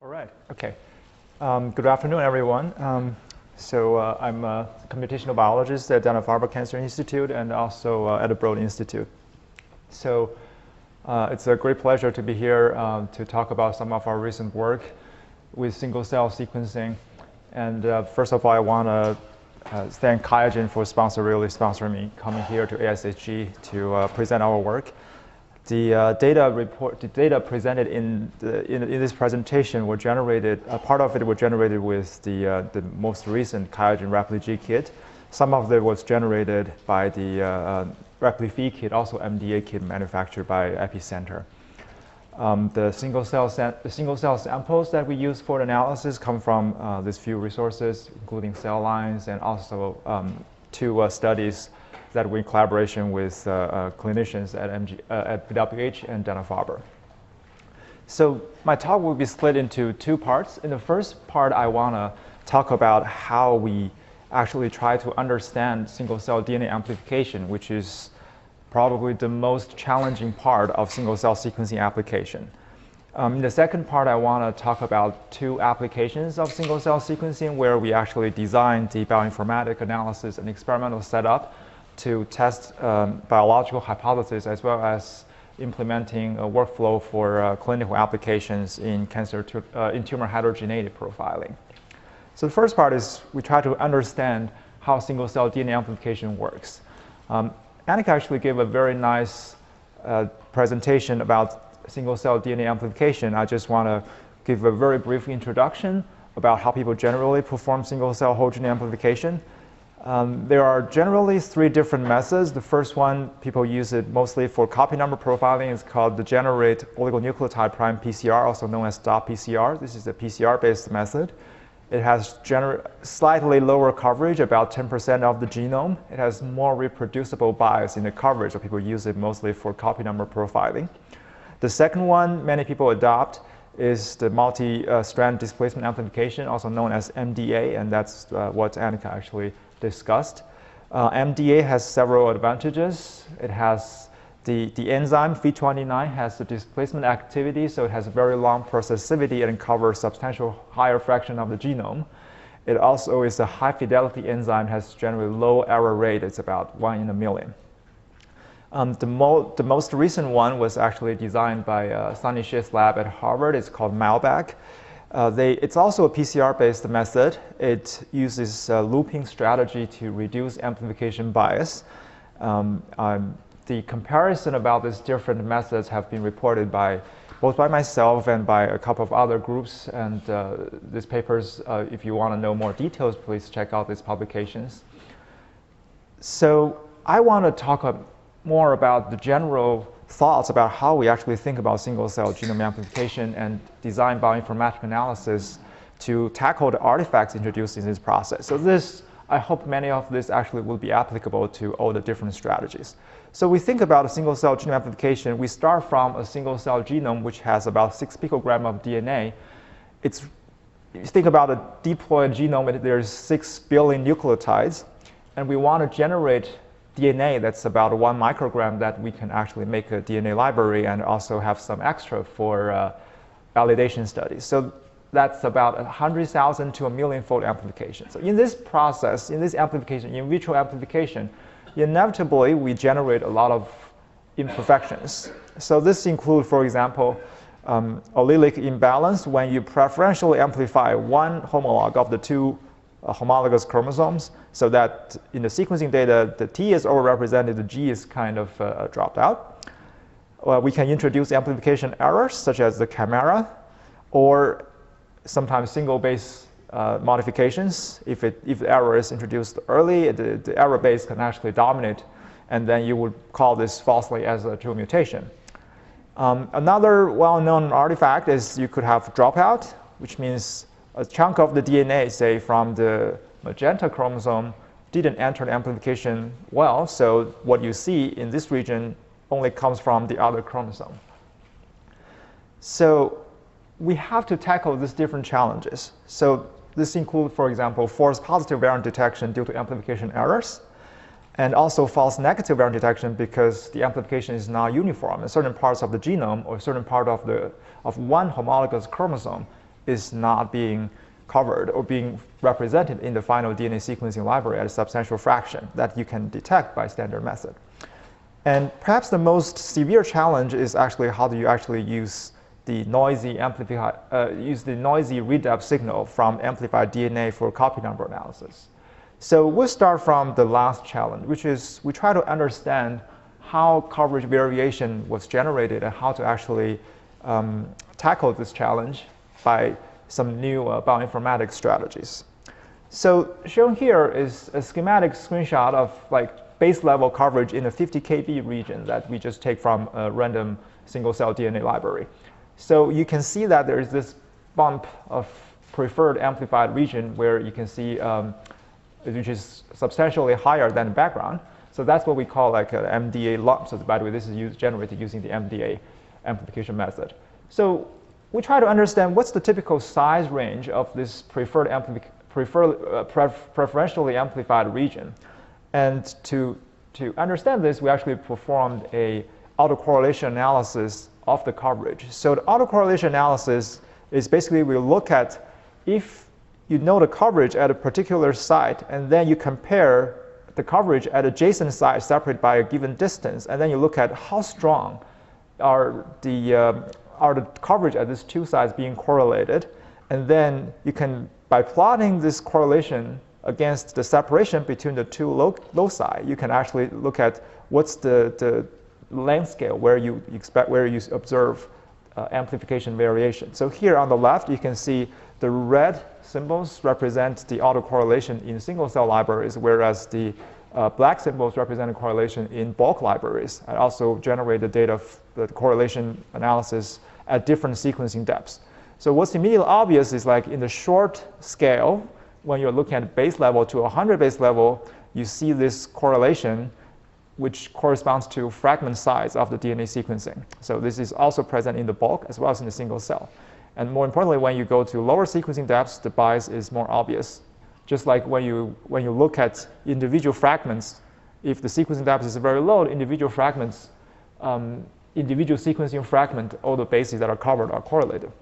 All right. Okay. Good afternoon, everyone. I'm a computational biologist at Dana-Farber Cancer Institute and also at the Broad Institute. So it's a great pleasure to be here to talk about some of our recent work with single-cell sequencing. And first of all, I want to thank QIAGEN for sponsoring me coming here to ASHG to present our work. The data presented in this presentation were generated. Part of it was generated with the most recent QIAGEN Repli-G kit. Some of it was generated by the Repli-V kit, also MDA kit manufactured by Epicenter. The single-cell samples that we use for analysis come from these few resources, including cell lines and also two studies that we're in collaboration with clinicians at BWH and Dana-Farber. So my talk will be split into two parts. In the first part, I want to talk about how we actually try to understand single-cell DNA amplification, which is probably the most challenging part of single-cell sequencing application. In the second part, I want to talk about two applications of single-cell sequencing where we actually designed the bioinformatic analysis and experimental setup to test biological hypotheses as well as implementing a workflow for clinical applications in tumor heterogeneity profiling. So the first part is we try to understand how single-cell DNA amplification works. Annika actually gave a very nice presentation about single-cell DNA amplification. I just want to give a very brief introduction about how people generally perform single-cell whole genome amplification. There are generally three different methods. The first one, people use it mostly for copy number profiling. It's called the generate oligonucleotide prime PCR, also known as dot-PCR. This is a PCR-based method. It has slightly lower coverage, about 10% of the genome. It has more reproducible bias in the coverage, so people use it mostly for copy number profiling. The second one many people adopt is the multi-strand displacement amplification, also known as MDA, and that's what Annika actually discussed. MDA has several advantages. It has the enzyme V29 has the displacement activity, so it has very long processivity and covers substantial higher fraction of the genome. It also is a high fidelity enzyme, has generally low error rate. It's about 1 in a million. The most recent one was actually designed by Sunny Shih's lab at Harvard. It's called MALBAC. It's also a PCR-based method. It uses a looping strategy to reduce amplification bias. The comparison about these different methods have been reported both by myself and by a couple of other groups. And these papers, if you want to know more details, please check out these publications. So I want to talk more about the general thoughts about how we actually think about single-cell genome amplification and design bioinformatic analysis to tackle the artifacts introduced in this process. So I hope many of this actually will be applicable to all the different strategies. So we think about a single-cell genome amplification. We start from a single-cell genome, which has about 6 picogram of DNA. If you think about a diploid genome, there's 6 billion nucleotides, and we want to generate DNA that's about 1 microgram that we can actually make a DNA library and also have some extra for validation studies. So that's about 100,000 to 1 million-fold amplification. So in this process, in this amplification, in vitro amplification, inevitably we generate a lot of imperfections. So this includes, for example, allelic imbalance when you preferentially amplify one homolog of the two homologous chromosomes, so that in the sequencing data, the T is overrepresented, the G is kind of dropped out. We can introduce amplification errors, such as the chimera, or sometimes single base modifications. If the error is introduced early, the error base can actually dominate, and then you would call this falsely as a true mutation. Another well-known artifact is you could have dropout, which means a chunk of the DNA, say from the magenta chromosome, didn't enter the amplification well, so what you see in this region only comes from the other chromosome. So we have to tackle these different challenges. So this includes, for example, false positive variant detection due to amplification errors, and also false negative variant detection because the amplification is not uniform. In certain parts of the genome or certain part of one homologous chromosome, is not being covered or being represented in the final DNA sequencing library at a substantial fraction that you can detect by standard method. And perhaps the most severe challenge is actually how do you actually use the noisy read-up signal from amplified DNA for copy number analysis. So we'll start from the last challenge, which is we try to understand how coverage variation was generated and how to actually tackle this challenge by some new bioinformatics strategies. So shown here is a schematic screenshot of like base level coverage in a 50 kb region that we just take from a random single cell DNA library. So you can see that there is this bump of preferred amplified region where you can see which is substantially higher than the background. So that's what we call like an MDA lump. So by the way, this is generated using the MDA amplification method. So we try to understand what's the typical size range of this preferentially amplified region. And to understand this, we actually performed a autocorrelation analysis of the coverage. So the autocorrelation analysis is basically we look at if you know the coverage at a particular site, and then you compare the coverage at adjacent sites separated by a given distance, and then you look at how strong are the coverage at these two sites being correlated, and then you can, by plotting this correlation against the separation between the two loci, you can actually look at what's the length scale where you observe amplification variation. So here on the left, you can see the red symbols represent the autocorrelation in single cell libraries, whereas the black symbols represent a correlation in bulk libraries. I also generated data of the correlation analysis at different sequencing depths. So what's immediately obvious is like in the short scale, when you're looking at base level to 100 base level, you see this correlation which corresponds to fragment size of the DNA sequencing. So this is also present in the bulk as well as in the single cell. And more importantly, when you go to lower sequencing depths, the bias is more obvious. Just like when you look at individual fragments, if the sequencing depth is very low, individual fragments, individual sequencing fragment, all the bases that are covered are correlated.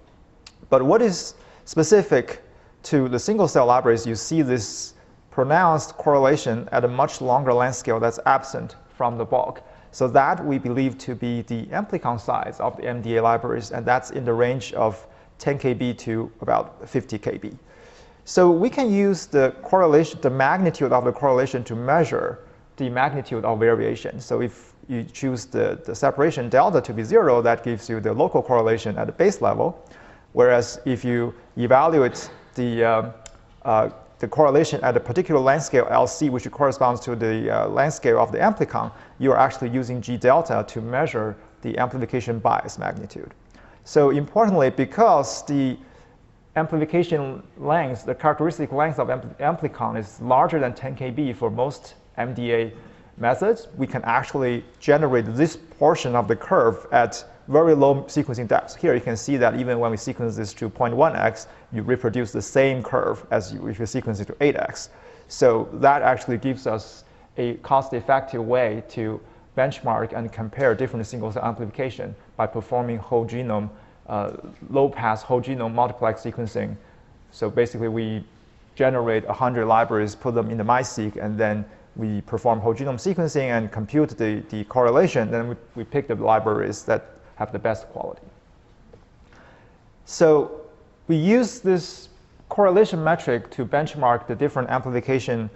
But what is specific to the single cell libraries, you see this pronounced correlation at a much longer length scale that's absent from the bulk. So that we believe to be the amplicon size of the MDA libraries, and that's in the range of 10 kb to about 50 kb. So we can use the correlation, the magnitude of the correlation to measure the magnitude of variation. So if you choose the separation delta to be 0, that gives you the local correlation at the base level. Whereas if you evaluate the correlation at a particular length scale LC, which corresponds to the length scale of the amplicon, you are actually using G delta to measure the amplification bias magnitude. So importantly, because the amplification length, the characteristic length of amplicon is larger than 10 kb for most MDA methods, we can actually generate this portion of the curve at very low sequencing depths. Here you can see that even when we sequence this to 0.1x, you reproduce the same curve as if you sequence it to 8x. So that actually gives us a cost-effective way to benchmark and compare different single-cell amplification by performing whole genome, low-pass whole genome multiplex sequencing. So basically, we generate 100 libraries, put them in the MiSeq, and then we perform whole genome sequencing and compute the correlation. Then we pick the libraries that have the best quality. So we use this correlation metric to benchmark the different amplification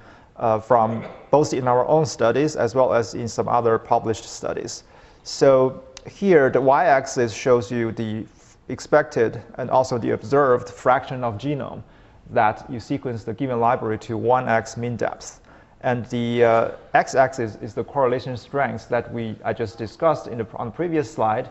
from both in our own studies as well as in some other published studies. So here, the y-axis shows you the expected and also the observed fraction of genome that you sequence the given library to 1x mean depth. And the x-axis is the correlation strength that I just discussed on the previous slide,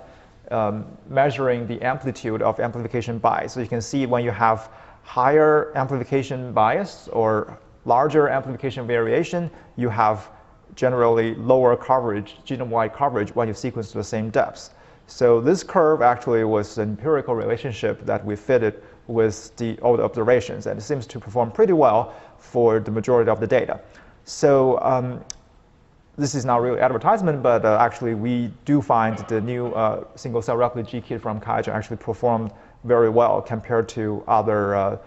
measuring the amplitude of amplification bias. So you can see when you have higher amplification bias or larger amplification variation, you have generally lower coverage, genome-wide coverage, when you sequence to the same depths. So this curve actually was an empirical relationship that we fitted with all the observations, and it seems to perform pretty well for the majority of the data. So this is not really advertisement, but actually we do find the new single-cell replicate G-kit from QIAGEN actually performed very well compared to other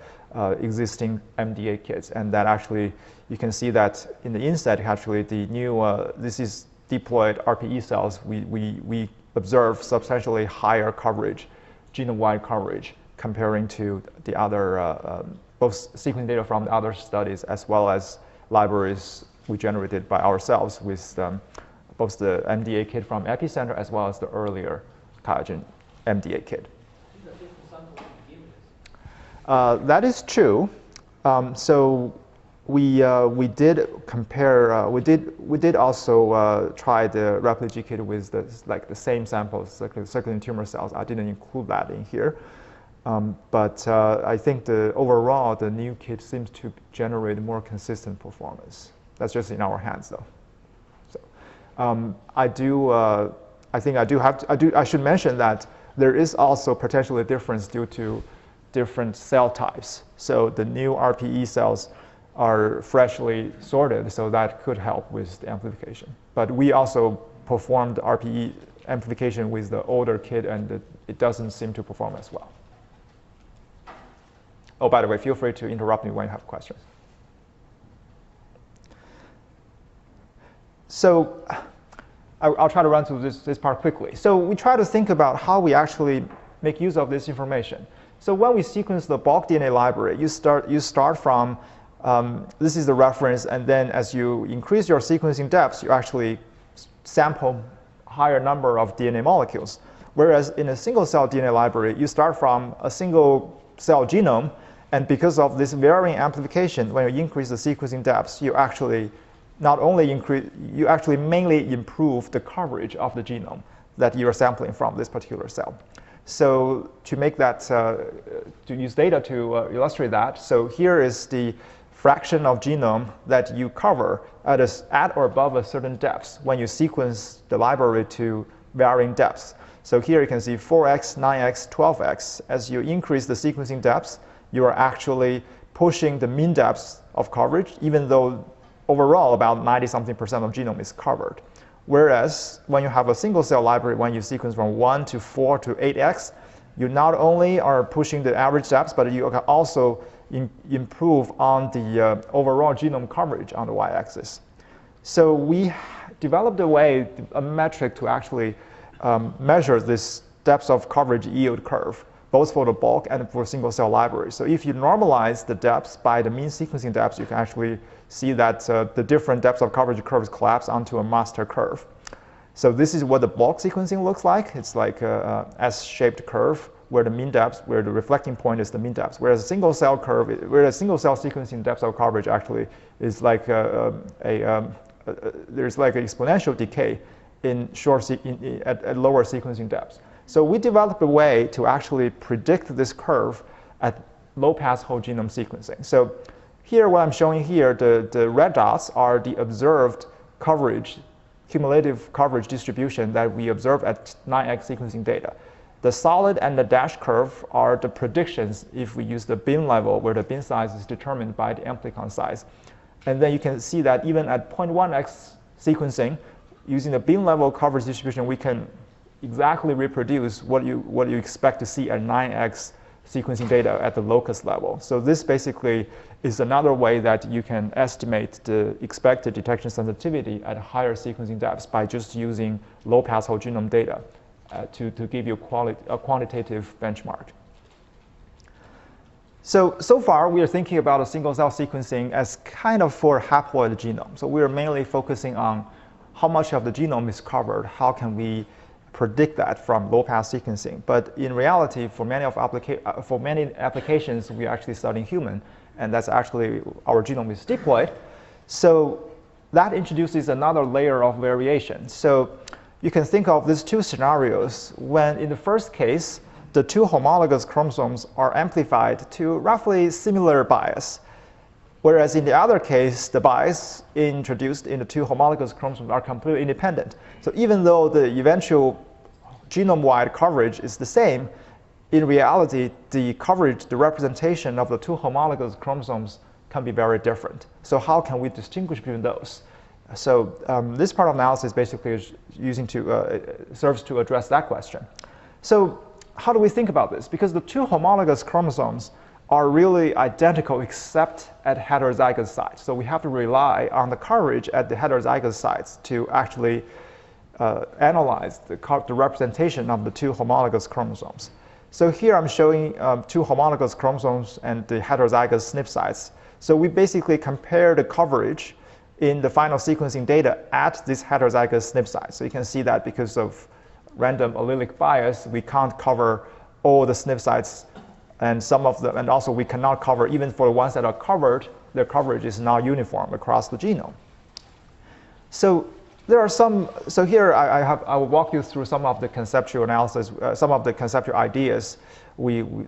existing MDA kits. And that actually, you can see that in the inset, actually, the new, this is deployed RPE cells, we observe substantially higher coverage, genome-wide coverage, comparing to the other, both sequencing data from the other studies as well as libraries we generated by ourselves with both the MDA kit from Epicenter as well as the earlier QIAGEN MDA kit. That is true. So we did compare. We did also try the repligy kit with the same samples, circulating tumor cells. I didn't include that in here, but I think overall the new kit seems to generate more consistent performance. That's just in our hands, though. So I should mention that there is also potentially a difference due to different cell types. So the new RPE cells are freshly sorted, so that could help with the amplification. But we also performed RPE amplification with the older kit, and it doesn't seem to perform as well. Oh, by the way, feel free to interrupt me when you have questions. So I'll try to run through this part quickly. So we try to think about how we actually make use of this information. So when we sequence the bulk DNA library, you start from, this is the reference, and then as you increase your sequencing depths, you actually sample higher number of DNA molecules. Whereas in a single cell DNA library, you start from a single cell genome, and because of this varying amplification, when you increase the sequencing depths, you actually not only you actually mainly improve the coverage of the genome that you are sampling from this particular cell. So to make that, to use data to illustrate that, so here is the fraction of genome that you cover at or above a certain depth when you sequence the library to varying depths. So here you can see 4x, 9x, 12x. As you increase the sequencing depths, you are actually pushing the mean depths of coverage, even though overall about 90-something% of genome is covered. Whereas when you have a single cell library, when you sequence from 1 to 4 to 8x, you not only are pushing the average depths, but you can also improve on the overall genome coverage on the y-axis. So we developed a metric to actually measure this depth of coverage yield curve, both for the bulk and for single cell libraries. So if you normalize the depths by the mean sequencing depths, you can actually see that the different depths of coverage curves collapse onto a master curve. So this is what the bulk sequencing looks like. It's like a S-shaped curve where the mean depth, where the reflecting point is the mean depth. Whereas a single cell curve, where a single cell sequencing depth of coverage actually is like there's like an exponential decay in at lower sequencing depths. So we developed a way to actually predict this curve at low-pass whole genome sequencing. So here, what I'm showing here, the red dots are the observed coverage, cumulative coverage distribution that we observe at 9x sequencing data. The solid and the dashed curve are the predictions if we use the bin level, where the bin size is determined by the amplicon size. And then you can see that even at 0.1x sequencing, using the bin level coverage distribution, we can exactly reproduce what you expect to see at 9x sequencing data at the locus level. So this basically is another way that you can estimate the expected detection sensitivity at higher sequencing depths by just using low-pass whole genome data to give you a quantitative benchmark. So far, we are thinking about a single-cell sequencing as kind of for haploid genome. So we are mainly focusing on how much of the genome is covered, how can we predict that from low-pass sequencing. But in reality, for many applications, we're actually studying human, and that's actually our genome is diploid. So that introduces another layer of variation. So you can think of these two scenarios when, in the first case, the two homologous chromosomes are amplified to roughly similar bias. Whereas in the other case, the bias introduced in the two homologous chromosomes are completely independent. So even though the eventual genome-wide coverage is the same, in reality, the coverage, the representation of the two homologous chromosomes can be very different. So how can we distinguish between those? So this part of analysis basically is serves to address that question. So how do we think about this? Because the two homologous chromosomes are really identical except at heterozygous sites. So we have to rely on the coverage at the heterozygous sites to actually analyze the representation of the two homologous chromosomes. So here I'm showing two homologous chromosomes and the heterozygous SNP sites. So we basically compare the coverage in the final sequencing data at this heterozygous SNP sites. So you can see that because of random allelic bias, we can't cover all the SNP sites, and some of them, and also we cannot cover, even for the ones that are covered, their coverage is not uniform across the genome. So there are some, so here I will walk you through some of the conceptual analysis, some of the conceptual ideas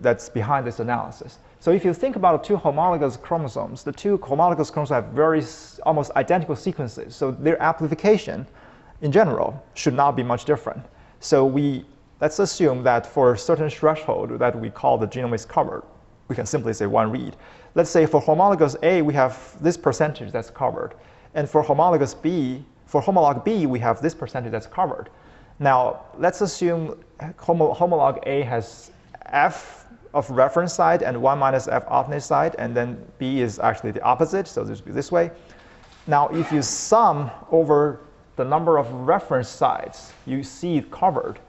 that's behind this analysis. So if you think about the two homologous chromosomes, the two homologous chromosomes have almost identical sequences. So their amplification in general should not be much different. So let's assume that for a certain threshold that we call the genome is covered, we can simply say one read. Let's say for homologous A, we have this percentage that's covered. And for homologous B, for homolog B, we have this percentage that's covered. Now, let's assume homolog A has F of reference site and 1 minus F alternate site, and then B is actually the opposite, so this would be this way. Now, if you sum over the number of reference sites you see covered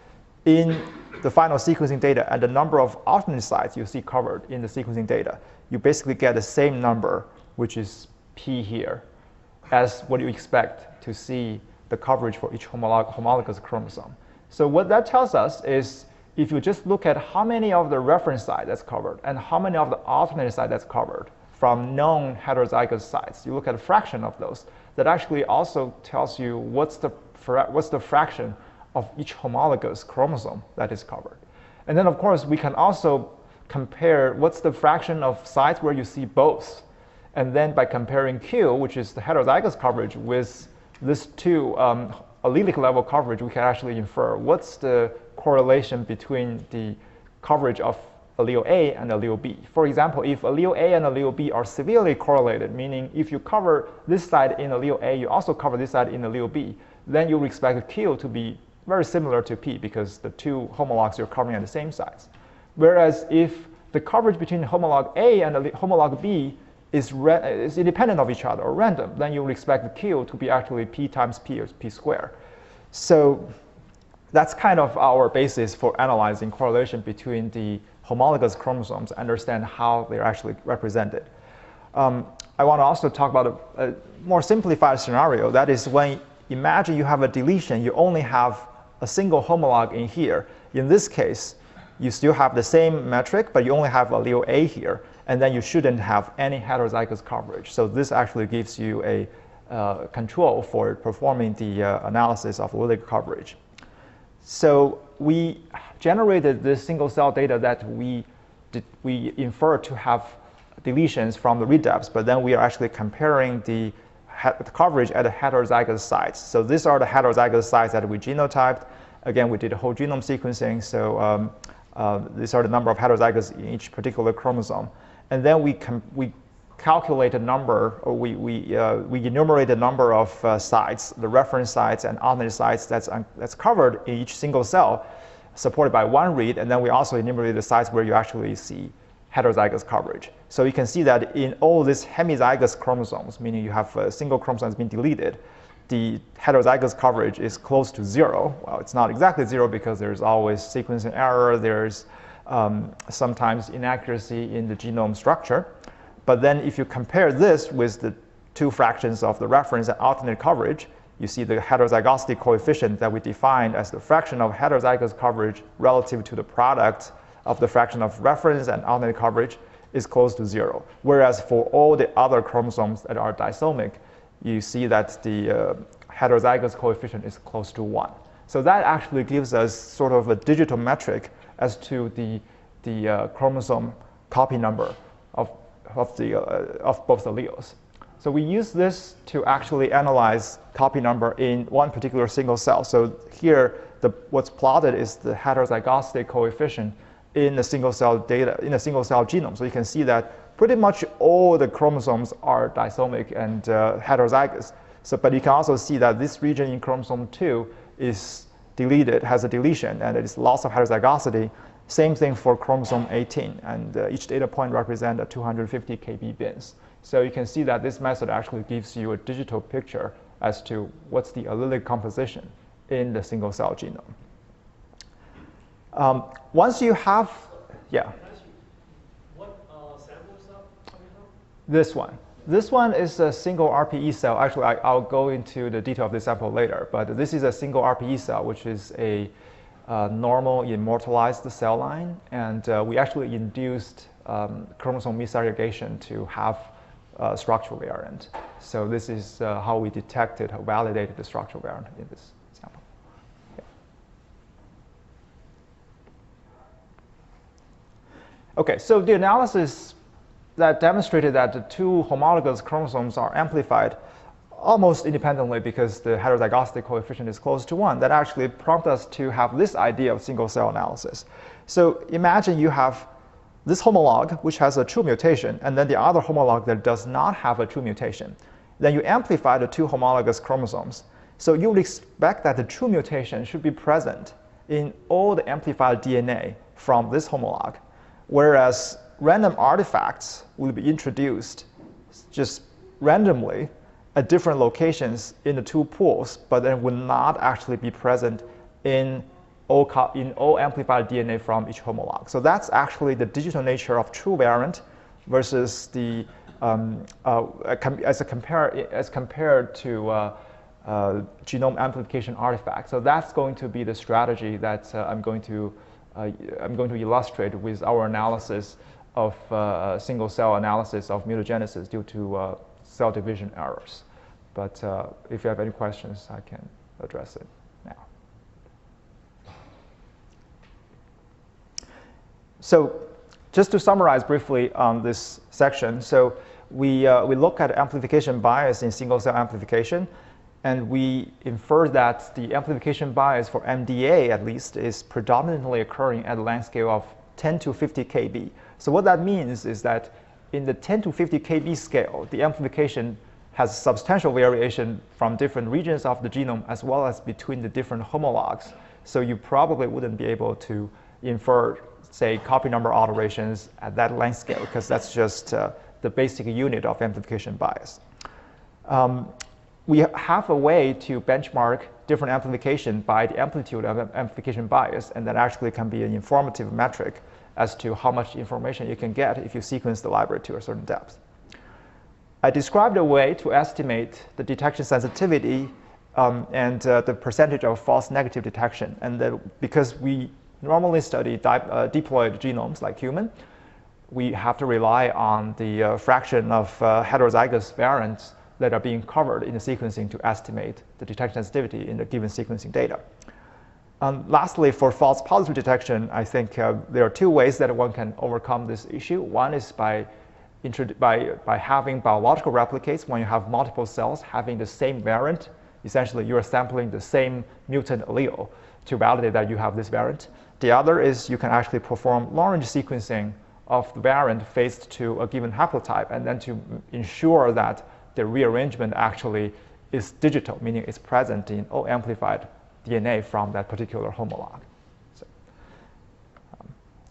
in the final sequencing data and the number of alternate sites you see covered in the sequencing data, you basically get the same number, which is P here, as what you expect to see the coverage for each homologous chromosome. So what that tells us is if you just look at how many of the reference sites that's covered and how many of the alternate sites that's covered from known heterozygous sites, you look at a fraction of those, that actually also tells you what's the fraction of each homologous chromosome that is covered. And then, of course, we can also compare what's the fraction of sites where you see both. And then by comparing Q, which is the heterozygous coverage, with this two allelic level coverage, we can actually infer what's the correlation between the coverage of allele A and allele B. For example, if allele A and allele B are severely correlated, meaning if you cover this side in allele A, you also cover this side in allele B, then you would expect Q to be very similar to P because the two homologs you're covering at the same size. Whereas if the coverage between homolog A and homolog B is independent of each other or random, then you would expect the Q to be actually P times P or P squared. So that's kind of our basis for analyzing correlation between the homologous chromosomes, understand how they're actually represented. I want to also talk about a more simplified scenario. That is when, imagine you have a deletion, you only have a single homolog in here. In this case, you still have the same metric, but you only have allele A here, and then you shouldn't have any heterozygous coverage. So this actually gives you a control for performing the analysis of allelic coverage. So we generated this single cell data that we inferred to have deletions from the read depths, but then we are actually comparing the coverage at the heterozygous sites. So these are the heterozygous sites that we genotyped. Again, we did whole genome sequencing, so these are the number of heterozygous in each particular chromosome. And then we calculate a number, or we enumerate the number of sites, the reference sites and alternate sites that's covered in each single cell, supported by one read, and then we also enumerate the sites where you actually see heterozygous coverage. So you can see that in all these hemizygous chromosomes, meaning you have a single chromosome that's been deleted, the heterozygous coverage is close to 0. Well, it's not exactly 0 because there's always sequencing error, there's sometimes inaccuracy in the genome structure. But then if you compare this with the two fractions of the reference and alternate coverage, you see the heterozygosity coefficient that we defined as the fraction of heterozygous coverage relative to the product of the fraction of reference and alternate coverage is close to 0. Whereas for all the other chromosomes that are disomic, you see that the heterozygous coefficient is close to 1. So that actually gives us sort of a digital metric as to the chromosome copy number of both alleles. So we use this to actually analyze copy number in one particular single cell. So here, what's plotted is the heterozygosity coefficient in a single cell data, in a single cell genome. So you can see that pretty much all the chromosomes are disomic and heterozygous. So, but you can also see that this region in chromosome 2 is deleted, has a deletion, and it is loss of heterozygosity. Same thing for chromosome 18, and each data point represents a 250 kb bins. So you can see that this method actually gives you a digital picture as to what's the allelic composition in the single cell genome. Once you have, yeah. What samples are coming from? This one. This one is a single RPE cell. Actually, I'll go into the detail of this sample later, but this is a single RPE cell, which is a normal immortalized cell line, and we actually induced chromosome missegregation to have structural variant. So this is how we detected or validated the structural variant in this sample. Yeah. Okay, so the analysis that demonstrated that the two homologous chromosomes are amplified almost independently because the heterozygosity coefficient is close to 1, that actually prompted us to have this idea of single cell analysis. So imagine you have this homolog, which has a true mutation, and then the other homolog that does not have a true mutation. Then you amplify the two homologous chromosomes. So you would expect that the true mutation should be present in all the amplified DNA from this homolog, whereas random artifacts will be introduced just randomly at different locations in the two pools, but then will not actually be present in all amplified DNA from each homolog. So that's actually the digital nature of true variant versus the as compared to genome amplification artifact. So that's going to be the strategy that I'm going to illustrate with our analysis of single cell analysis of mutagenesis due to cell division errors. But if you have any questions, I can address it now. So just to summarize briefly on this section, so we look at amplification bias in single cell amplification, and we infer that the amplification bias for MDA at least is predominantly occurring at a length scale of 10 to 50 kb. So what that means is that in the 10 to 50 kb scale, the amplification has substantial variation from different regions of the genome as well as between the different homologs. So you probably wouldn't be able to infer, say, copy number alterations at that length scale because that's just the basic unit of amplification bias. We have a way to benchmark different amplification by the amplitude of amplification bias, and that actually can be an informative metric as to how much information you can get if you sequence the library to a certain depth. I described a way to estimate the detection sensitivity and the percentage of false negative detection, and that because we normally study diploid genomes like human, we have to rely on the fraction of heterozygous variants that are being covered in the sequencing to estimate the detection sensitivity in the given sequencing data. Lastly, for false positive detection, I think there are two ways that one can overcome this issue. One is by having biological replicates. When you have multiple cells having the same variant, essentially you are sampling the same mutant allele to validate that you have this variant. The other is you can actually perform long-range sequencing of the variant phased to a given haplotype, and then to ensure that the rearrangement actually is digital, meaning it's present in all amplified DNA from that particular homolog.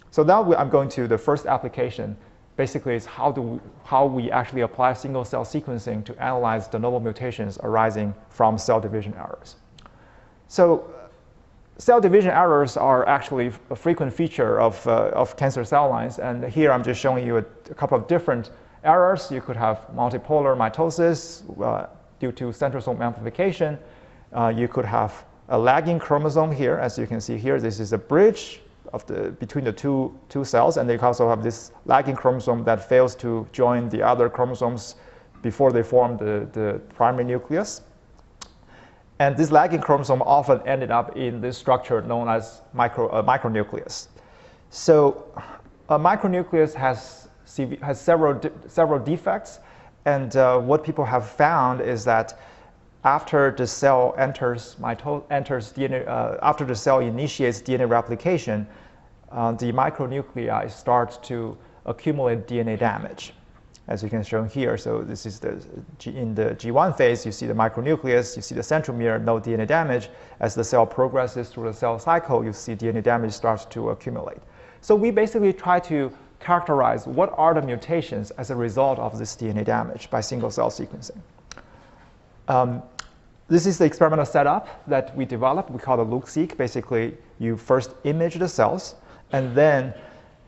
So now I'm going to the first application. Basically, is how we actually apply single cell sequencing to analyze de novo mutations arising from cell division errors. So cell division errors are actually a frequent feature of cancer cell lines, and here I'm just showing you a couple of different errors. You could have multipolar mitosis due to centrosome amplification. You could have a lagging chromosome here, as you can see here. This is a bridge between the two cells, and they also have this lagging chromosome that fails to join the other chromosomes before they form the primary nucleus. And this lagging chromosome often ended up in this structure known as micronucleus. So a micronucleus has several defects, and what people have found is that after the cell enters DNA, after the cell initiates DNA replication, the micronuclei start to accumulate DNA damage. as you can show here. So this is in the G1 phase, you see the micronucleus, you see the centromere, no DNA damage. As the cell progresses through the cell cycle, you see DNA damage starts to accumulate. So we basically try to characterize what are the mutations as a result of this DNA damage by single-cell sequencing. This is the experimental setup that we developed. We call it Look-seq. Basically, you first image the cells, and then,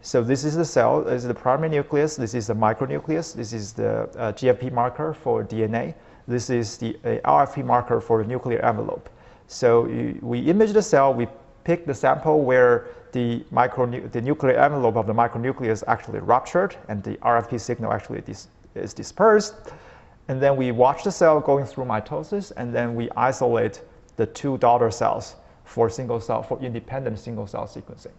so this is the cell, this is the primary nucleus, this is the micronucleus, this is the GFP marker for DNA, this is the RFP marker for the nuclear envelope. So we image the cell, we pick the sample where the nuclear envelope of the micronucleus actually ruptured and the RFP signal actually is dispersed. And then we watch the cell going through mitosis, and then we isolate the 2 daughter cells for independent single-cell sequencing.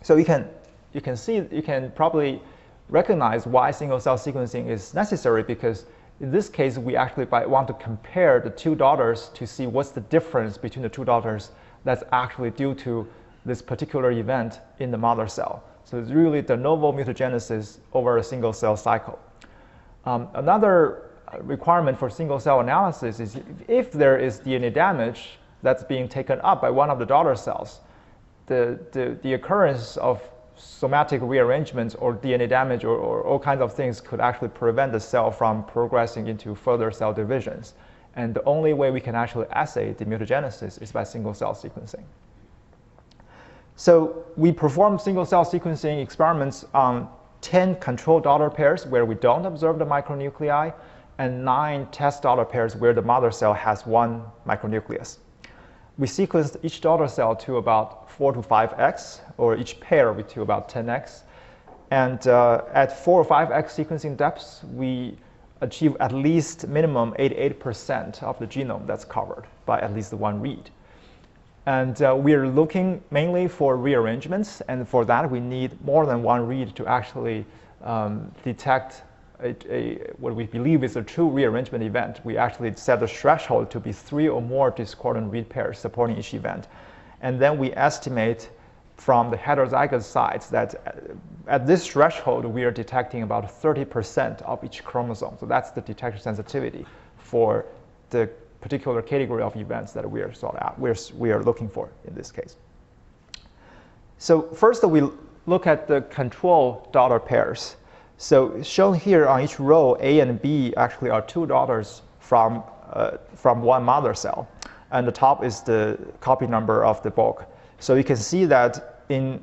So you can probably recognize why single-cell sequencing is necessary, because in this case, we actually want to compare the 2 daughters to see what's the difference between the 2 daughters that's actually due to this particular event in the mother cell. So it's really the novo mutagenesis over a single-cell cycle. Another requirement for single-cell analysis is if there is DNA damage that's being taken up by one of the daughter cells, the occurrence of somatic rearrangements or DNA damage or all kinds of things could actually prevent the cell from progressing into further cell divisions. And the only way we can actually assay the mutagenesis is by single-cell sequencing. So we performed single-cell sequencing experiments on 10 control daughter pairs where we don't observe the micronuclei, and 9 test daughter pairs where the mother cell has 1 micronucleus. We sequenced each daughter cell to about 4 to 5x, or each pair to about 10x. And at 4 or 5x sequencing depths, we achieve at least minimum 88% of the genome that's covered by at least 1 read. And we're looking mainly for rearrangements, and for that we need more than 1 read to actually detect what we believe is a true rearrangement event. We actually set the threshold to be 3 or more discordant read pairs supporting each event. And then we estimate from the heterozygous sites that at this threshold we are detecting about 30% of each chromosome. So that's the detection sensitivity for the particular category of events that we are looking for in this case. So first we look at the control daughter pairs. So shown here on each row, A and B actually are 2 daughters from 1 mother cell, and the top is the copy number of the bulk. So you can see that in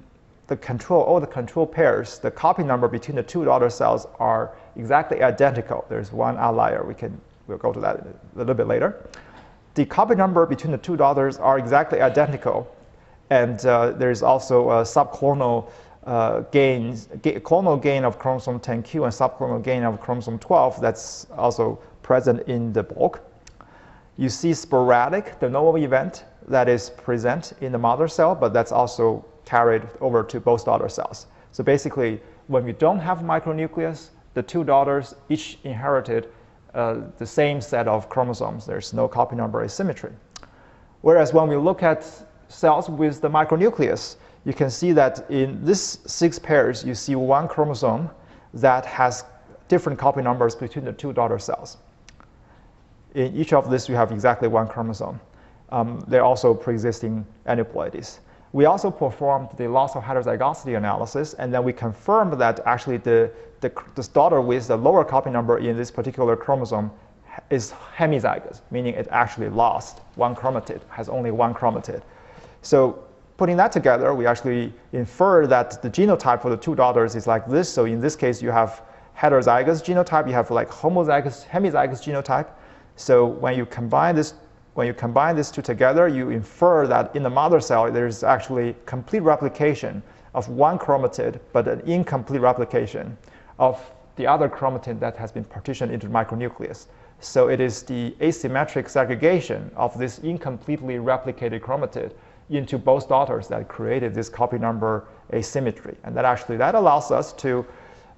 all the control pairs, the copy number between the 2 daughter cells are exactly identical. There's 1 outlier. We'll go to that a little bit later. The copy number between the 2 daughters are exactly identical, and there's also a sub-clonal clonal gain of chromosome 10q and sub-clonal gain of chromosome 12 that's also present in the bulk. You see sporadic de novo event that is present in the mother cell, but that's also carried over to both daughter cells. So basically, when we don't have micronucleus, the 2 daughters each inherited the same set of chromosomes. There's no copy number asymmetry. Whereas when we look at cells with the micronucleus, you can see that in this 6 pairs, you see 1 chromosome that has different copy numbers between the 2 daughter cells. In each of this, you have exactly 1 chromosome. They're also pre-existing aneuploidies. We also performed the loss-of-heterozygosity analysis, and then we confirmed that actually the daughter with the lower copy number in this particular chromosome is hemizygous, meaning it actually lost 1 chromatid, has only 1 chromatid. So putting that together, we actually infer that the genotype for the 2 daughters is like this. So in this case, you have heterozygous genotype, you have like homozygous, hemizygous genotype. So when you combine these 2 together, you infer that in the mother cell, there's actually complete replication of 1 chromatid, but an incomplete replication of the other chromatid that has been partitioned into the micronucleus. So it is the asymmetric segregation of this incompletely replicated chromatid into both daughters that created this copy number asymmetry. And that allows us to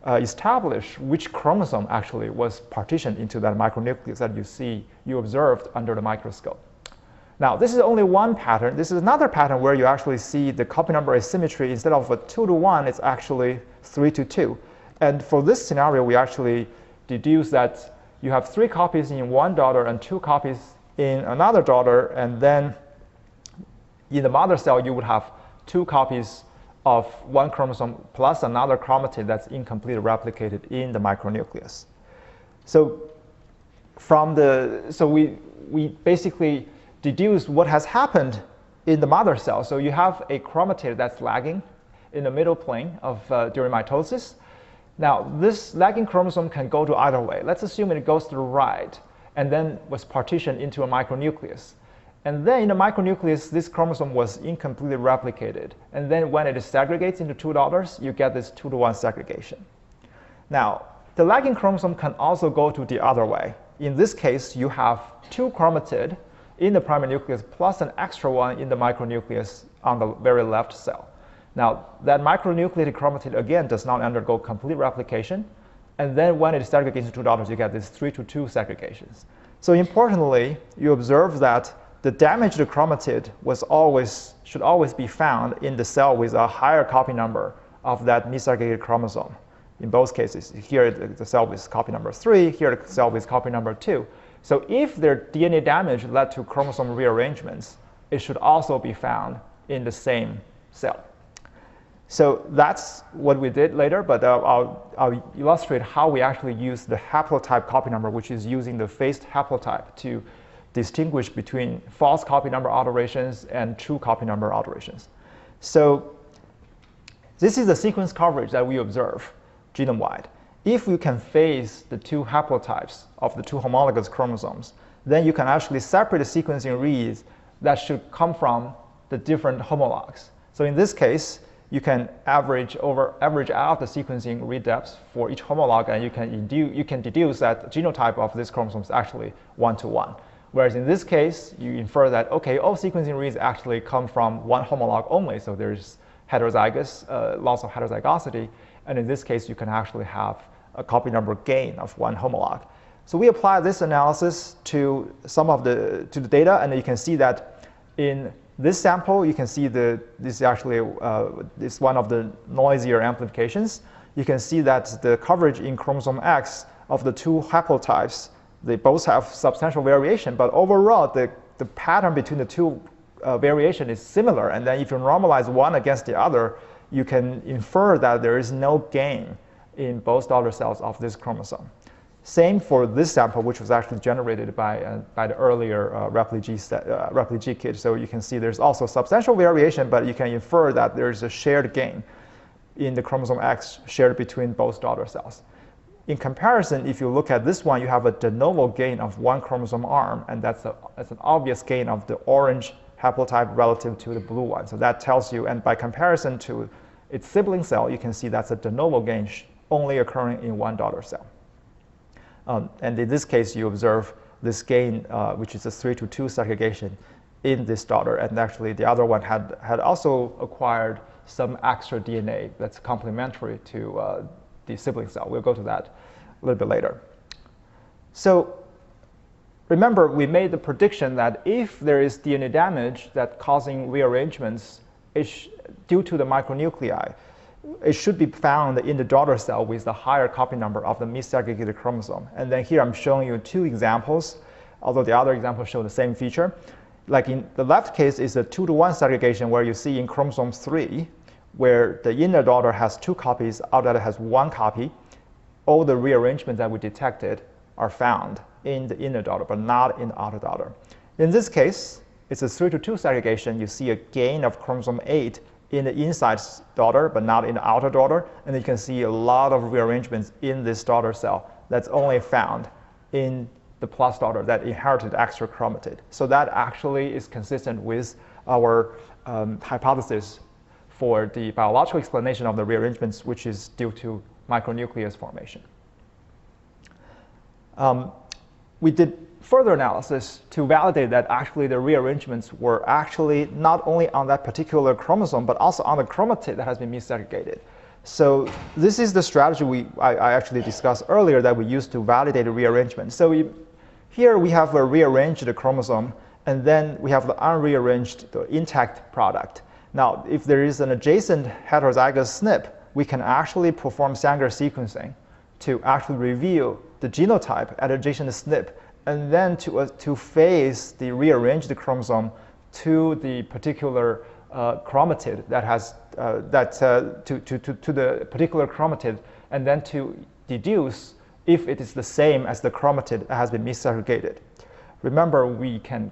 establish which chromosome actually was partitioned into that micronucleus that you observed under the microscope. Now, this is only one pattern. This is another pattern where you actually see the copy number asymmetry. Instead of a 2 to 1, it's actually 3 to 2. And for this scenario, we actually deduce that you have 3 copies in one daughter and 2 copies in another daughter, and then in the mother cell, you would have 2 copies of one chromosome plus another chromatid that's incompletely replicated in the micronucleus. So we basically deduce what has happened in the mother cell. So you have a chromatid that's lagging in the middle plane of during mitosis. Now, this lagging chromosome can go to either way. Let's assume it goes to the right and then was partitioned into a micronucleus. And then in the micronucleus, this chromosome was incompletely replicated. And then when it segregates into 2 daughters, you get this 2-to-1 segregation. Now, the lagging chromosome can also go to the other way. In this case, you have 2 chromatid in the primary nucleus plus an extra one in the micronucleus on the very left cell. Now, that micronucleated chromatid, again, does not undergo complete replication. And then when it segregates into 2 daughters, you get these 3-to-2 segregations. So importantly, you observe that the damaged chromatid should always be found in the cell with a higher copy number of that missegregated chromosome. In both cases, here the cell with copy number 3, here the cell with copy number 2. So if their DNA damage led to chromosome rearrangements, it should also be found in the same cell. So that's what we did later, but I'll illustrate how we actually use the haplotype copy number, which is using the phased haplotype to distinguish between false copy number alterations and true copy number alterations. So this is the sequence coverage that we observe genome-wide. If you can phase the 2 haplotypes of the 2 homologous chromosomes, then you can actually separate the sequencing reads that should come from the different homologs. So in this case, you can average out the sequencing read depths for each homolog, and you can deduce that the genotype of this chromosome is actually 1-to-1. Whereas in this case, you infer that, okay, all sequencing reads actually come from one homolog only, so there's heterozygous, loss of heterozygosity, and in this case, you can actually have a copy number gain of one homolog. So we apply this analysis to the data, and you can see that in this sample, you can see this is actually is one of the noisier amplifications. You can see that the coverage in chromosome X of the 2 haplotypes, they both have substantial variation, but overall, the pattern between the 2 variation is similar. And then if you normalize one against the other, you can infer that there is no gain in both daughter cells of this chromosome. Same for this sample, which was actually generated by the earlier repli-G kit. So you can see there's also substantial variation, but you can infer that there's a shared gain in the chromosome X shared between both daughter cells. In comparison, if you look at this one, you have a de novo gain of 1 chromosome arm, and that's an obvious gain of the orange haplotype relative to the blue one. So that tells you, and by comparison to its sibling cell, you can see that's a de novo gain only occurring in 1 daughter cell. And in this case, you observe this gain, which is a 3-to-2 segregation in this daughter. And actually, the other one had also acquired some extra DNA that's complementary to the sibling cell. We'll go to that a little bit later. So remember, we made the prediction that if there is DNA damage that's causing rearrangements due to the micronuclei, it should be found in the daughter cell with the higher copy number of the missegregated chromosome. And then here I'm showing you 2 examples, although the other examples show the same feature. Like in the left case is a 2-to-1 segregation where you see in chromosome 3, where the inner daughter has 2 copies, outer daughter has 1 copy. All the rearrangements that we detected are found in the inner daughter, but not in the outer daughter. In this case, it's a 3-to-2 segregation. You see a gain of chromosome 8 in the inside daughter, but not in the outer daughter. And you can see a lot of rearrangements in this daughter cell that's only found in the plus daughter that inherited extra chromatid. So that actually is consistent with our hypothesis for the biological explanation of the rearrangements, which is due to micronucleus formation. We did further analysis to validate that actually the rearrangements were actually not only on that particular chromosome, but also on the chromatid that has been missegregated. So this is the strategy I actually discussed earlier that we used to validate the rearrangement. So here we have a rearranged chromosome, and then we have the unrearranged, the intact product. Now, if there is an adjacent heterozygous SNP, we can actually perform Sanger sequencing to actually reveal the genotype at adjacent SNP, and then to phase the rearranged chromosome to the particular chromatid that has to the particular chromatid, and then to deduce if it is the same as the chromatid that has been missegregated. Remember, we can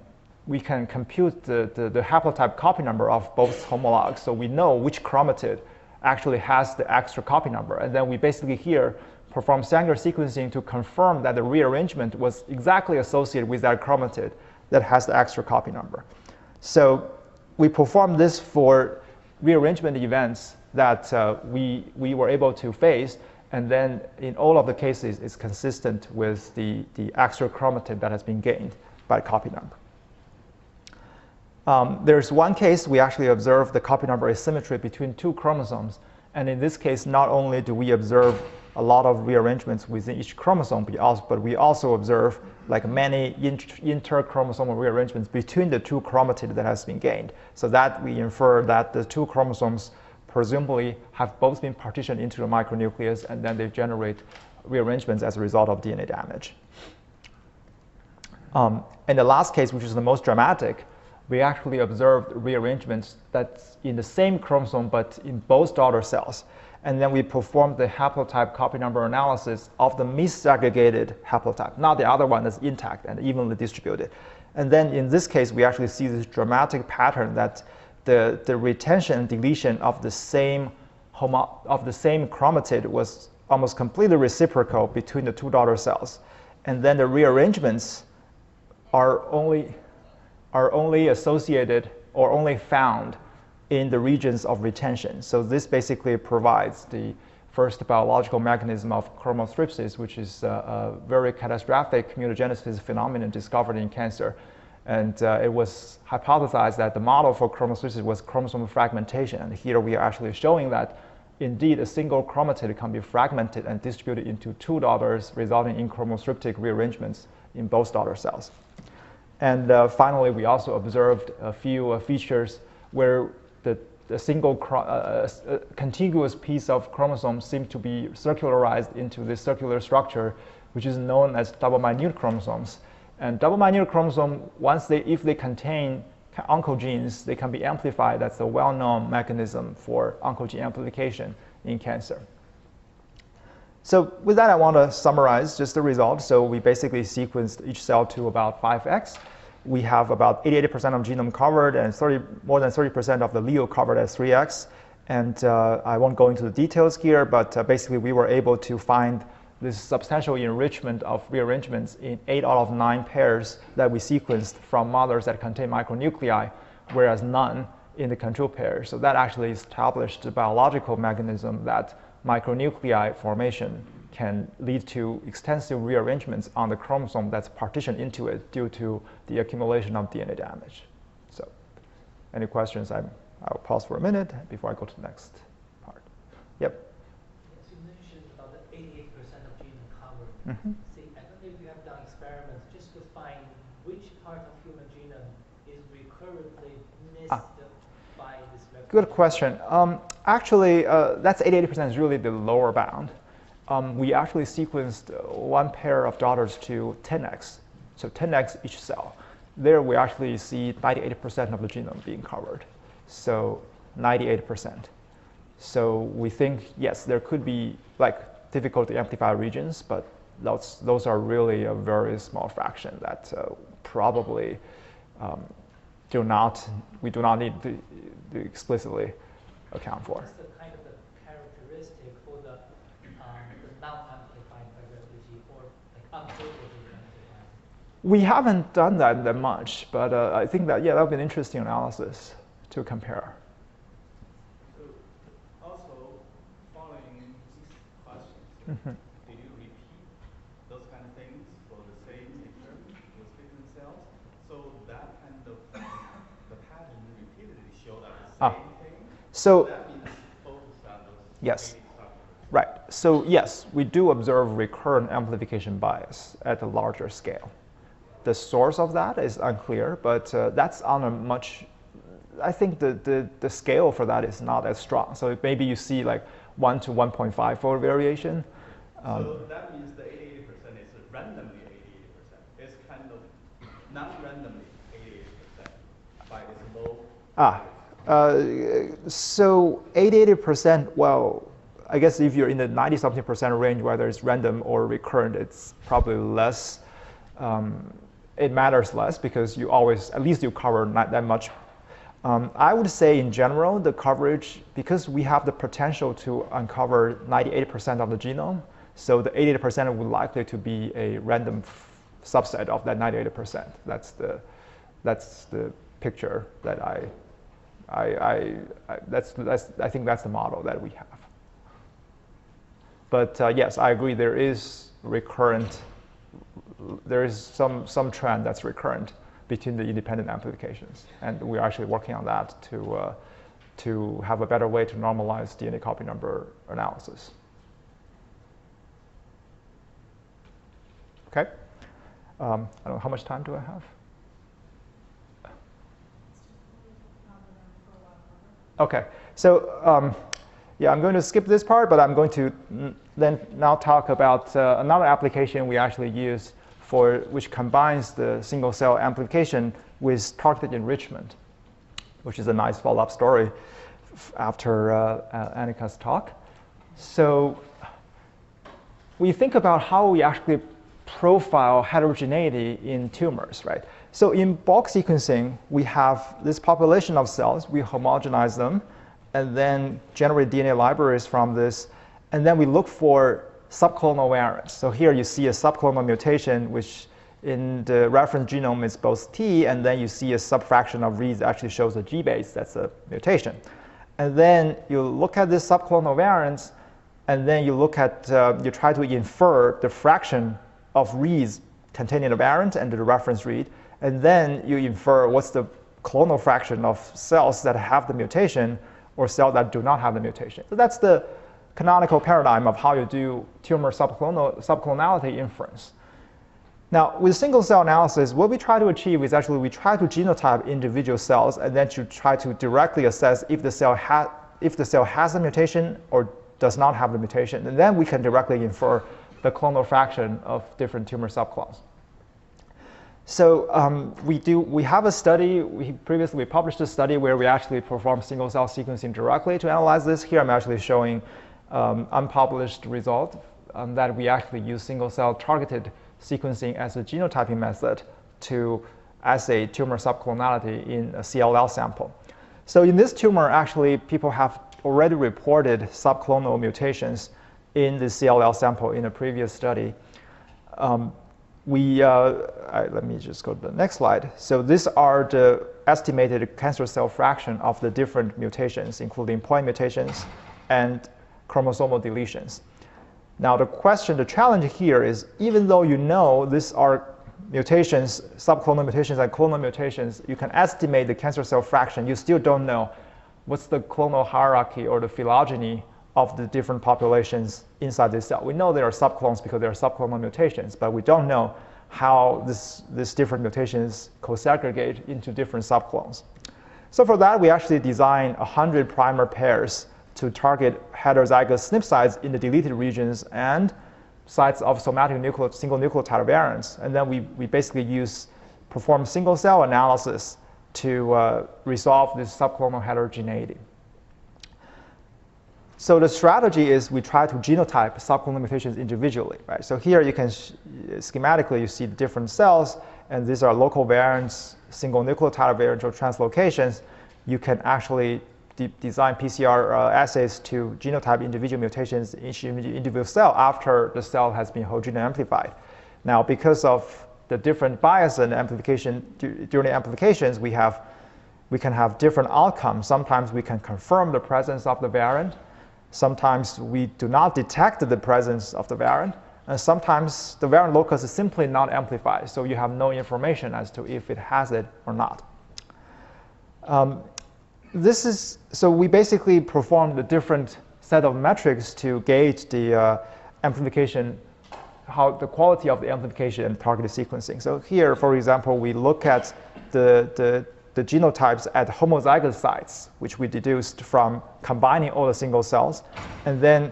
compute the haplotype copy number of both homologs, so we know which chromatid actually has the extra copy number, and then we basically here perform Sanger sequencing to confirm that the rearrangement was exactly associated with that chromatid that has the extra copy number. So we perform this for rearrangement events that we were able to phase, and then in all of the cases, it's consistent with the extra chromatid that has been gained by copy number. There's one case we actually observe the copy number asymmetry between two chromosomes, and in this case, not only do we observe a lot of rearrangements within each chromosome, but we also observe like many interchromosomal rearrangements between the two chromatids that has been gained. So that we infer that the two chromosomes presumably have both been partitioned into the micronucleus, and then they generate rearrangements as a result of DNA damage. In the last case, which is the most dramatic, we actually observed rearrangements that's in the same chromosome but in both daughter cells. And then we performed the haplotype copy number analysis of the missegregated haplotype, not the other one that's intact and evenly distributed. And then in this case, we actually see this dramatic pattern that the retention and deletion of the same chromatid was almost completely reciprocal between the two daughter cells. And then the rearrangements are only associated or only found in the regions of retention. So this basically provides the first biological mechanism of chromothripsis, which is a very catastrophic mutagenesis phenomenon discovered in cancer. And it was hypothesized that the model for chromothripsis was chromosome fragmentation. And here we are actually showing that indeed a single chromatid can be fragmented and distributed into two daughters, resulting in chromothriptic rearrangements in both daughter cells. And finally, we also observed a few features where the single contiguous piece of chromosome seemed to be circularized into this circular structure, which is known as double minute chromosomes. And double minute chromosome, if they contain oncogenes, they can be amplified. That's a well-known mechanism for oncogene amplification in cancer. So with that, I want to summarize just the results. So we basically sequenced each cell to about 5x. We have about 88% of genome covered and more than 30% of the allele covered at 3x. And I won't go into the details here, but basically we were able to find this substantial enrichment of rearrangements in 8 out of 9 pairs that we sequenced from mothers that contain micronuclei, whereas none in the control pair. So that actually established the biological mechanism that micronuclei formation can lead to extensive rearrangements on the chromosome that's partitioned into it due to the accumulation of DNA damage. So any questions? I'll pause for a minute before I go to the next part. Yep. Yes, you mentioned about the 88% of genome covered. Mm-hmm. See, I don't know if you have done experiments just to find which part of human genome is recurrently missed by this replication. Good question. Actually, that's 88% is really the lower bound. We actually sequenced one pair of daughters to 10x, so 10x each cell. There we actually see 98% of the genome being covered, so 98%. So we think, yes, there could be like difficult to amplify regions, but those are really a very small fraction that probably we do not need to explicitly account for. What's the kind of the characteristic for the non-amplified biology or like unfavorably amplified? We haven't done that much, but I think that, yeah, that would be an interesting analysis to compare. So also, following these questions, Mm-hmm. did you repeat those kind of things for the same experiment with different cells? So that kind of the pattern repeatedly showed up the same thing? So that means focus on those yes. structures. Right. So yes, we do observe recurrent amplification bias at a larger scale. The source of that is unclear, but that's on a much, I think the scale for that is not as strong. So maybe you see like 1 to 1.5-fold variation. So that means the 80% is randomly 80%. It's kind of non-randomly 88% by this low. So 80%, well, I guess if you're in the 90-something% range, whether it's random or recurrent, it's probably less. It matters less because you always, at least you cover not that much. I would say in general, the coverage, because we have the potential to uncover 98% of the genome, so the 88% would likely to be a random subset of that 98%. That's the picture that I think that's the model that we have. But yes, I agree. There is recurrent. There is some trend that's recurrent between the independent amplifications, and we're actually working on that to have a better way to normalize DNA copy number analysis. Okay. I don't know, how much time do I have? Okay. So yeah, I'm going to skip this part, but I'm going to then now talk about another application we actually use which combines the single cell amplification with targeted enrichment, which is a nice follow-up story after Annika's talk. So we think about how we actually profile heterogeneity in tumors, right? So in bulk sequencing, we have this population of cells, we homogenize them, and then generate DNA libraries from this, and then we look for sub-clonal variants. So here you see a sub-clonal mutation, which in the reference genome is both T, and then you see a subfraction of reads actually shows a G base. That's a mutation. And then you look at this sub-clonal variants, and then you look at, you try to infer the fraction of reads containing a variant and the reference read, and then you infer what's the clonal fraction of cells that have the mutation or cells that do not have the mutation. So that's the canonical paradigm of how you do tumor subclonality inference. Now, with single cell analysis, what we try to achieve is actually we try to genotype individual cells and then to try to directly assess if the cell has a mutation or does not have the mutation, and then we can directly infer the clonal fraction of different tumor subclones. So we have a study, previously we published a study where we actually performed single cell sequencing directly to analyze this. Here I'm actually showing unpublished result that we actually use single cell targeted sequencing as a genotyping method to assay tumor subclonality in a CLL sample. So in this tumor, actually, people have already reported subclonal mutations in the CLL sample in a previous study. Let me just go to the next slide. So these are the estimated cancer cell fraction of the different mutations, including point mutations and chromosomal deletions. Now the challenge here is, even though you know these are mutations, subclonal mutations and clonal mutations, you can estimate the cancer cell fraction, you still don't know what's the clonal hierarchy or the phylogeny of the different populations inside this cell. We know there are subclones because there are subclonal mutations, but we don't know how these different mutations co-segregate into different subclones. So for that, we actually designed 100 primer pairs to target heterozygous SNP sites in the deleted regions and sites of somatic single nucleotide variants. And then we basically perform single cell analysis to resolve this subclonal heterogeneity. So the strategy is we try to genotype subclonal mutations individually, right? So here you can, schematically, you see the different cells, and these are local variants, single nucleotide variants, or translocations. You can actually design PCR assays to genotype individual mutations in each individual cell after the cell has been whole genome amplified. Now, because of the different bias and amplification during amplifications, we can have different outcomes. Sometimes we can confirm the presence of the variant. Sometimes we do not detect the presence of the variant. And sometimes the variant locus is simply not amplified, so you have no information as to if it has it or not. So we basically performed a different set of metrics to gauge the amplification, the quality of the amplification and targeted sequencing. So here, for example, we look at the the genotypes at homozygous sites, which we deduced from combining all the single cells, and then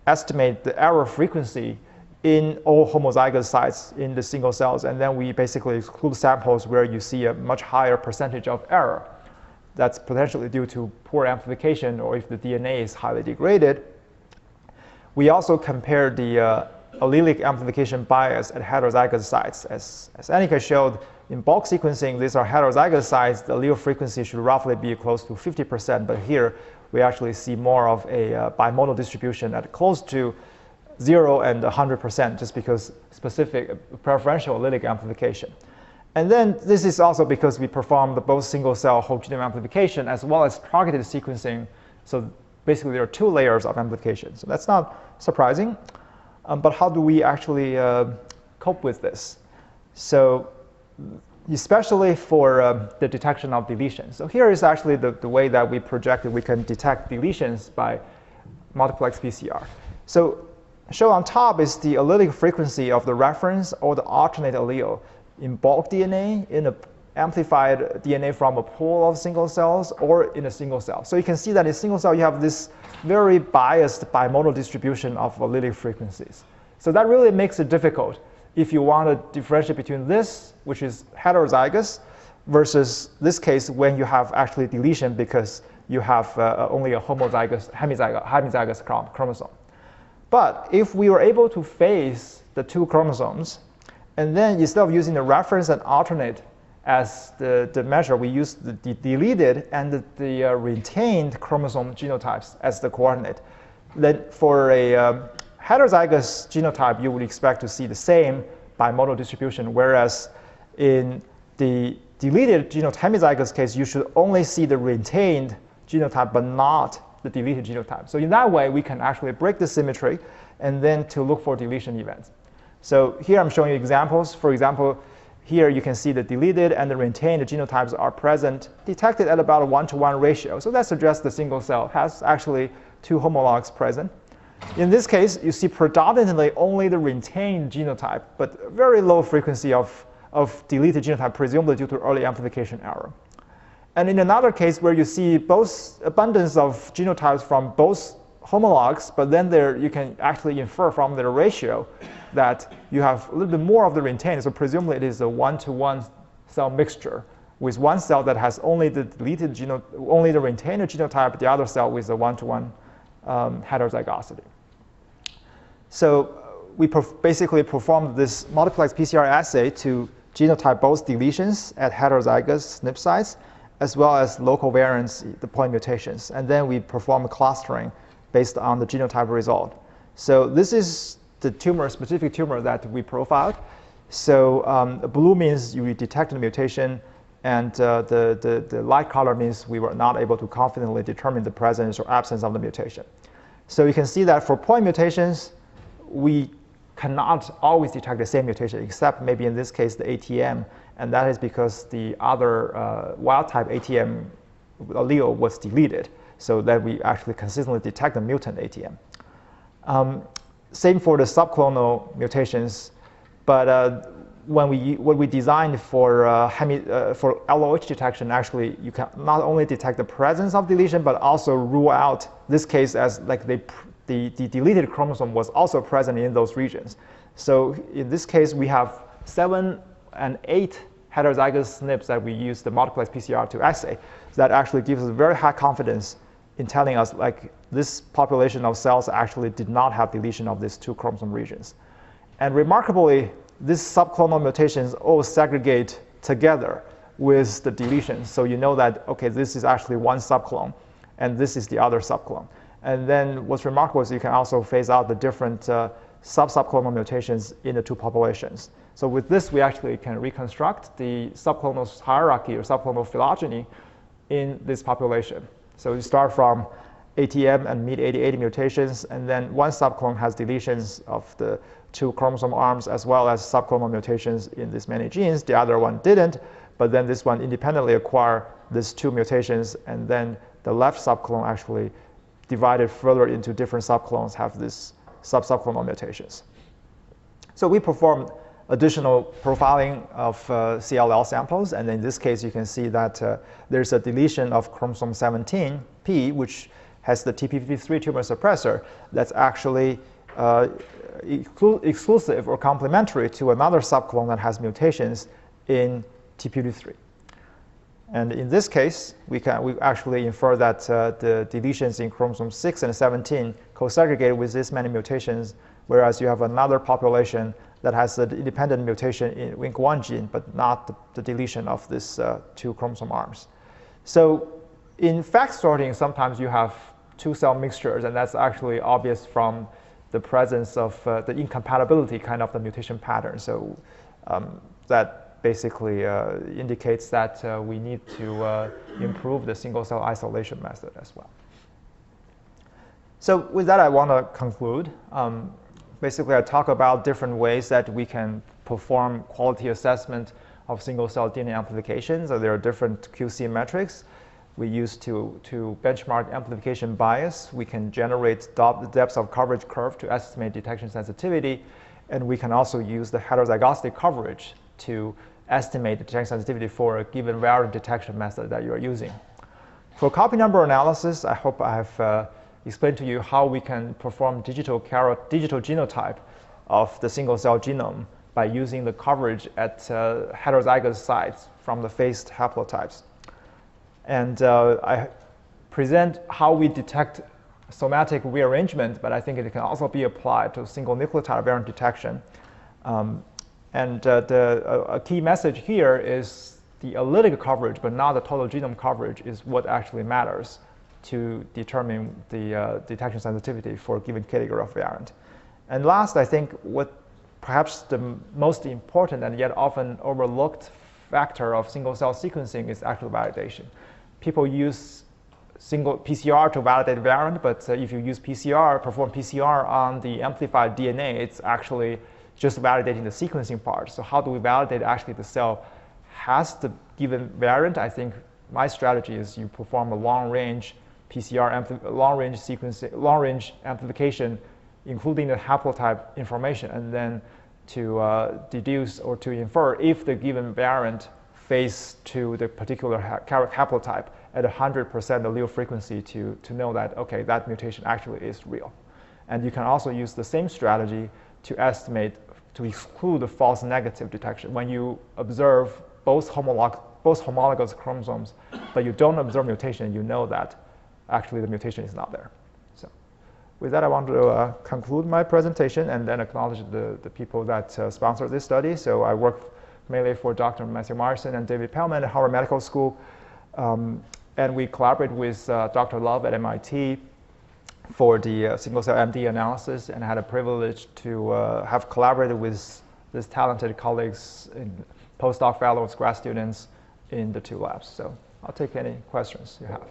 estimate the error frequency in all homozygous sites in the single cells, and then we basically exclude samples where you see a much higher percentage of error. That's potentially due to poor amplification or if the DNA is highly degraded. We also compared the allelic amplification bias at heterozygous sites. As Annika showed, in bulk sequencing, these are heterozygous sites. The allele frequency should roughly be close to 50%, but here we actually see more of a bimodal distribution at close to 0 and 100%, just because specific preferential allelic amplification. And then this is also because we performed both single-cell whole genome amplification as well as targeted sequencing. So basically, there are 2 layers of amplification. So that's not surprising. But how do we actually cope with this? So especially for the detection of deletions. So here is actually the way that we projected we can detect deletions by multiplex PCR. So shown on top is the allelic frequency of the reference or the alternate allele in bulk DNA, in an amplified DNA from a pool of single cells, or in a single cell. So you can see that in single cell, you have this very biased bimodal distribution of allelic frequencies. So that really makes it difficult if you want to differentiate between this, which is heterozygous, versus this case when you have actually deletion because you have only a homozygous, hemizygous chromosome. But if we were able to phase the 2 chromosomes, and then instead of using the reference and alternate as the measure, we use the deleted and the retained chromosome genotypes as the coordinate. Then for a heterozygous genotype, you would expect to see the same bimodal distribution, whereas in the deleted hemizygous case, you should only see the retained genotype, but not the deleted genotype. So in that way, we can actually break the symmetry and then to look for deletion events. So here I'm showing you examples. For example, here you can see the deleted and the retained genotypes are present, detected at about a 1-to-1 ratio. So that suggests the single cell has actually 2 homologs present. In this case, you see predominantly only the retained genotype, but very low frequency of deleted genotype, presumably due to early amplification error. And in another case where you see both abundance of genotypes from both homologs, but then there you can actually infer from the ratio that you have a little bit more of the retained. So presumably it is a 1-to-1 cell mixture with one cell that has only the deleted only the retained genotype, the other cell with a 1-to-1 heterozygosity. So we basically performed this multiplex PCR assay to genotype both deletions at heterozygous SNP sites, as well as local variants, the point mutations. And then we perform clustering based on the genotype result. So this is the specific tumor that we profiled. So blue means you detect the mutation, and the light color means we were not able to confidently determine the presence or absence of the mutation. So you can see that for point mutations, we cannot always detect the same mutation, except maybe in this case the ATM, and that is because the other wild-type ATM allele was deleted, so that we actually consistently detect the mutant ATM. Same for the sub-clonal mutations, but what we designed for LOH detection, actually you can not only detect the presence of deletion, but also rule out this case as like the deleted chromosome was also present in those regions. So in this case, we have 7 and 8 heterozygous SNPs that we use the multiplex PCR to assay. So that actually gives us very high confidence in telling us like this population of cells actually did not have deletion of these 2 chromosome regions. And remarkably, these subclonal mutations all segregate together with the deletions. So you know that, okay, this is actually one subclone, and this is the other subclone. And then what's remarkable is you can also phase out the different subclonal mutations in the 2 populations. So with this, we actually can reconstruct the subclonal hierarchy or subclonal phylogeny in this population. So you start from ATM and MYD88 mutations, and then one subclone has deletions of the 2 chromosome arms as well as subclonal mutations in these many genes. The other one didn't, but then this one independently acquired these 2 mutations, and then the left subclone actually divided further into different subclones have these subclonal mutations. So we performed additional profiling of CLL samples. And in this case, you can see that there's a deletion of chromosome 17p, which has the TP53 tumor suppressor that's actually exclusive or complementary to another subclone that has mutations in TP53. And in this case, we actually infer that the deletions in chromosome 6 and 17 co-segregate with this many mutations, whereas you have another population that has the independent mutation in Wink1 gene, but not the deletion of these 2 chromosome arms. So in fact sorting, sometimes you have 2-cell mixtures, and that's actually obvious from the presence of the incompatibility kind of the mutation pattern. So that basically indicates that we need to improve the single-cell isolation method as well. So with that, I want to conclude. Basically, I talk about different ways that we can perform quality assessment of single-cell DNA amplification. So there are different QC metrics we use to benchmark amplification bias. We can generate the depth of coverage curve to estimate detection sensitivity. And we can also use the heterozygosity coverage to estimate the detection sensitivity for a given variant detection method that you're using. For copy number analysis, I hope I have explained to you how we can perform digital genotype of the single-cell genome by using the coverage at heterozygous sites from the phased haplotypes. And I present how we detect somatic rearrangement, but I think it can also be applied to single nucleotide variant detection. And a key message here is the allelic coverage, but not the total genome coverage, is what actually matters to determine the detection sensitivity for a given category of variant. And last, I think what perhaps the most important and yet often overlooked factor of single-cell sequencing is actual validation. People use single PCR to validate variant, but if you use PCR, perform PCR on the amplified DNA, it's actually just validating the sequencing part. So how do we validate actually the cell has the given variant? I think my strategy is you perform a long-range PCR, long-range amplification, including the haplotype information, and then to deduce or to infer if the given variant phase to the particular haplotype at 100% allele frequency to know that, okay, that mutation actually is real. And you can also use the same strategy to estimate, to exclude the false negative detection. When you observe both homologous chromosomes, but you don't observe mutation, you know that actually the mutation is not there. So with that, I want to conclude my presentation and then acknowledge the people that sponsored this study. So I work mainly for Dr. Matthew Morrison and David Pellman at Harvard Medical School. And we collaborate with Dr. Love at MIT for the single-cell MD analysis, and I had a privilege to have collaborated with these talented colleagues, postdoc fellows, grad students in the 2 labs. So I'll take any questions you have.